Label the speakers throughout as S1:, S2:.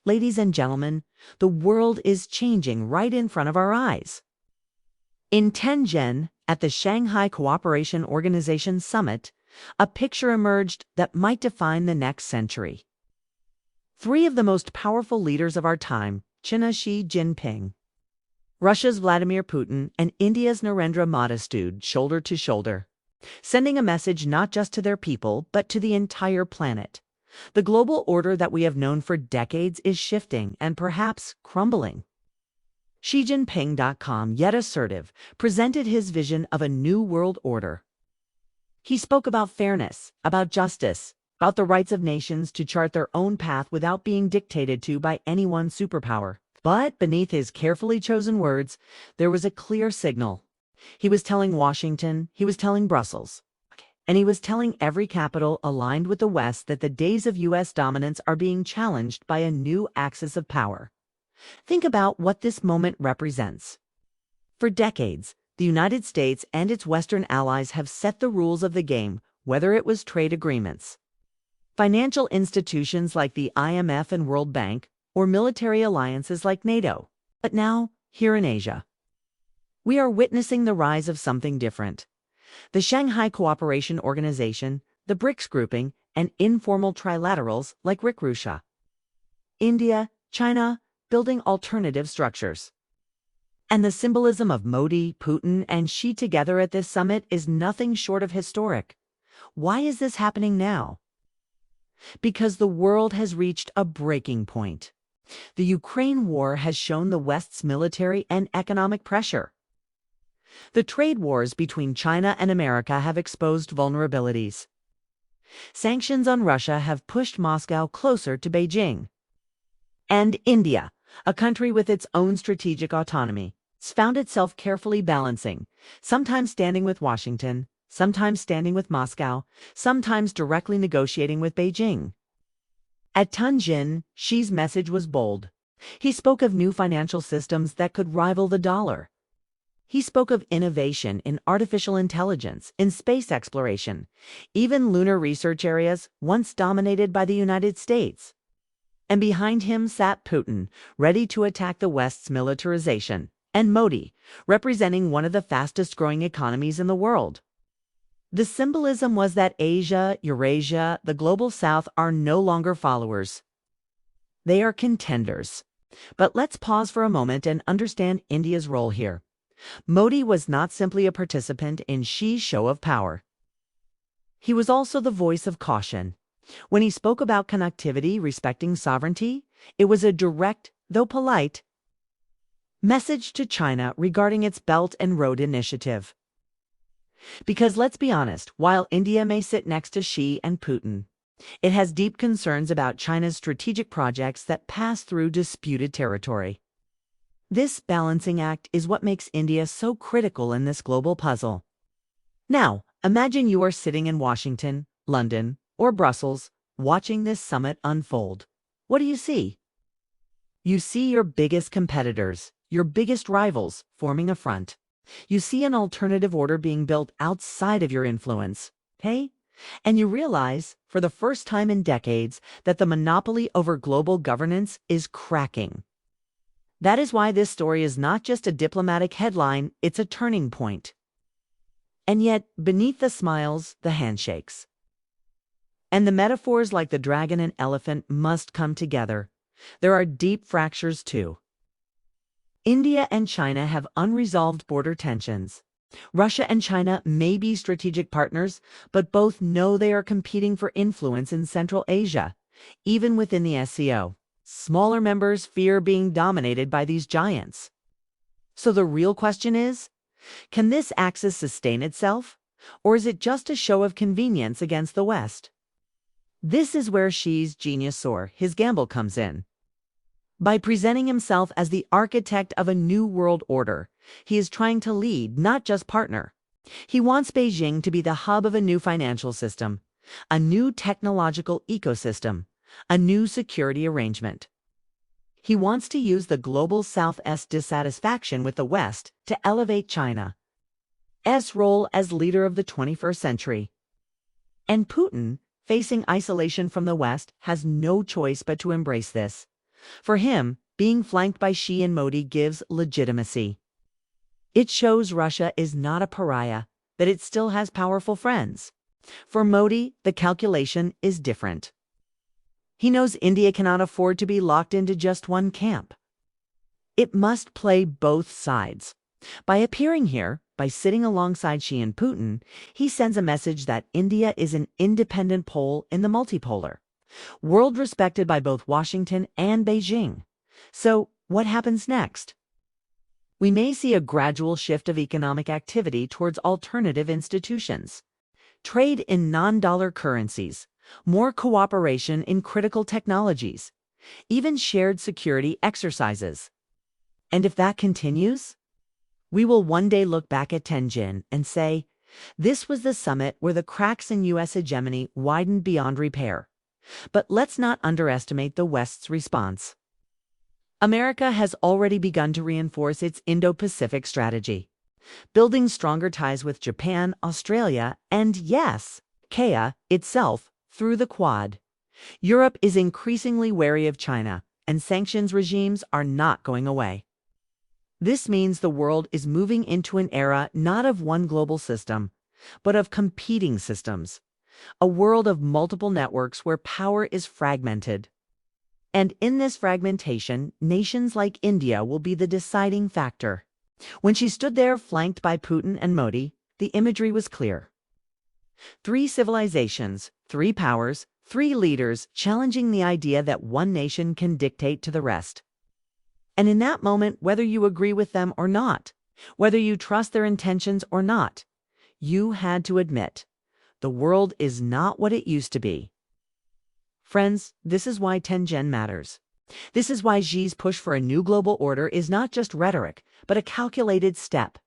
S1: Ladies and gentlemen, the world is changing right in front of our eyes. In Tianjin, at the Shanghai Cooperation Organization Summit, a picture emerged that might define the next century. Three of the most powerful leaders of our time, China's Xi Jinping, Russia's Vladimir Putin, and India's Narendra Modi stood shoulder to shoulder, sending a message not just to their people, but to the entire planet. The global order that we have known for decades is shifting and perhaps crumbling. Xi Jinping, yet assertive, presented his vision of a new world order. He spoke about fairness, about justice, about the rights of nations to chart their own path without being dictated to by any one superpower. But beneath his carefully chosen words, there was a clear signal. He was telling Washington, he was telling Brussels, and he was telling every capital aligned with the West that the days of U.S. dominance are being challenged by a new axis of power. Think about what this moment represents. For decades, the United States and its Western allies have set the rules of the game, whether it was trade agreements, financial institutions like the IMF and World Bank, or military alliances like NATO. But now, here in Asia, we are witnessing the rise of something different. The Shanghai Cooperation Organization, the BRICS grouping, and informal trilaterals like Russia, India, China, building alternative structures. And the symbolism of Modi, Putin, and Xi together at this summit is nothing short of historic. Why is this happening now? Because the world has reached a breaking point. The Ukraine war has shown the West's military and economic pressure. The trade wars between China and America have exposed vulnerabilities. Sanctions on Russia have pushed Moscow closer to Beijing. And India, a country with its own strategic autonomy, has found itself carefully balancing, sometimes standing with Washington, sometimes standing with Moscow, sometimes directly negotiating with Beijing. At Tianjin, Xi's message was bold. He spoke of new financial systems that could rival the dollar. He spoke of innovation in artificial intelligence, in space exploration, even lunar research areas once dominated by the United States. And behind him sat Putin, ready to attack the West's militarization, and Modi, representing one of the fastest-growing economies in the world. The symbolism was that Asia, Eurasia, the global South are no longer followers. They are contenders. But let's pause for a moment and understand India's role here. Modi was not simply a participant in Xi's show of power. He was also the voice of caution. When he spoke about connectivity, respecting sovereignty, it was a direct, though polite, message to China regarding its Belt and Road Initiative. Because let's be honest, while India may sit next to Xi and Putin, it has deep concerns about China's strategic projects that pass through disputed territory. This balancing act is what makes India so critical in this global puzzle. Now, imagine you are sitting in Washington, London, or Brussels, watching this summit unfold. What do you see? You see your biggest competitors, your biggest rivals, forming a front. You see an alternative order being built outside of your influence, okay? And you realize, for the first time in decades, that the monopoly over global governance is cracking. That is why this story is not just a diplomatic headline, it's a turning point. And yet, beneath the smiles, the handshakes, and the metaphors like the dragon and elephant must come together. There are deep fractures too. India and China have unresolved border tensions. Russia and China may be strategic partners, but both know they are competing for influence in Central Asia, even within the SCO. Smaller members fear being dominated by these giants. So the real question is, can this axis sustain itself, or is it just a show of convenience against the West? This is where Xi's genius or his gamble comes in. By presenting himself as the architect of a new world order, he is trying to lead, not just partner. He wants Beijing to be the hub of a new financial system, a new technological ecosystem, a new security arrangement. He wants to use the global South's dissatisfaction with the West to elevate China's role as leader of the 21st century. And Putin, facing isolation from the West, has no choice but to embrace this. For him, being flanked by Xi and Modi gives legitimacy. It shows Russia is not a pariah, that it still has powerful friends. For Modi, the calculation is different. He knows India cannot afford to be locked into just one camp. It must play both sides. By appearing here, by sitting alongside Xi and Putin, he sends a message that India is an independent pole in the multipolar world respected by both Washington and Beijing. So, what happens next? We may see a gradual shift of economic activity towards alternative institutions, trade in non-dollar currencies, more cooperation in critical technologies, even shared security exercises. And if that continues, we will one day look back at Tianjin and say, this was the summit where the cracks in U.S. hegemony widened beyond repair. But let's not underestimate the West's response. America has already begun to reinforce its Indo-Pacific strategy, building stronger ties with Japan, Australia, and yes, Korea itself through the Quad. Europe is increasingly wary of China, and sanctions regimes are not going away. This means the world is moving into an era not of one global system, but of competing systems, a world of multiple networks where power is fragmented. And in this fragmentation, nations like India will be the deciding factor. When she stood there flanked by Putin and Modi, the imagery was clear. 3 civilizations, 3 powers, 3 leaders challenging the idea that one nation can dictate to the rest. And in that moment, whether you agree with them or not, whether you trust their intentions or not, you had to admit, the world is not what it used to be. Friends, this is why Tianjin matters. This is why Xi's push for a new global order is not just rhetoric, but a calculated step.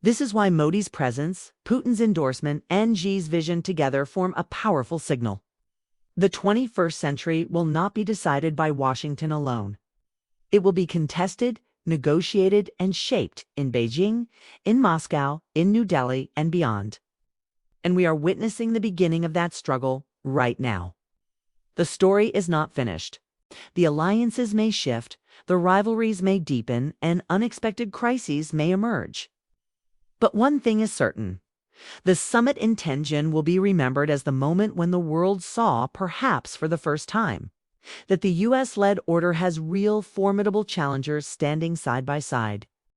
S1: This is why Modi's presence, Putin's endorsement, and Xi's vision together form a powerful signal. The 21st century will not be decided by Washington alone. It will be contested, negotiated, and shaped in Beijing, in Moscow, in New Delhi, and beyond. And we are witnessing the beginning of that struggle right now. The story is not finished. The alliances may shift, the rivalries may deepen, and unexpected crises may emerge. But one thing is certain. The summit in Tianjin will be remembered as the moment when the world saw, perhaps for the first time, that the U.S.-led order has real formidable challengers standing side by side.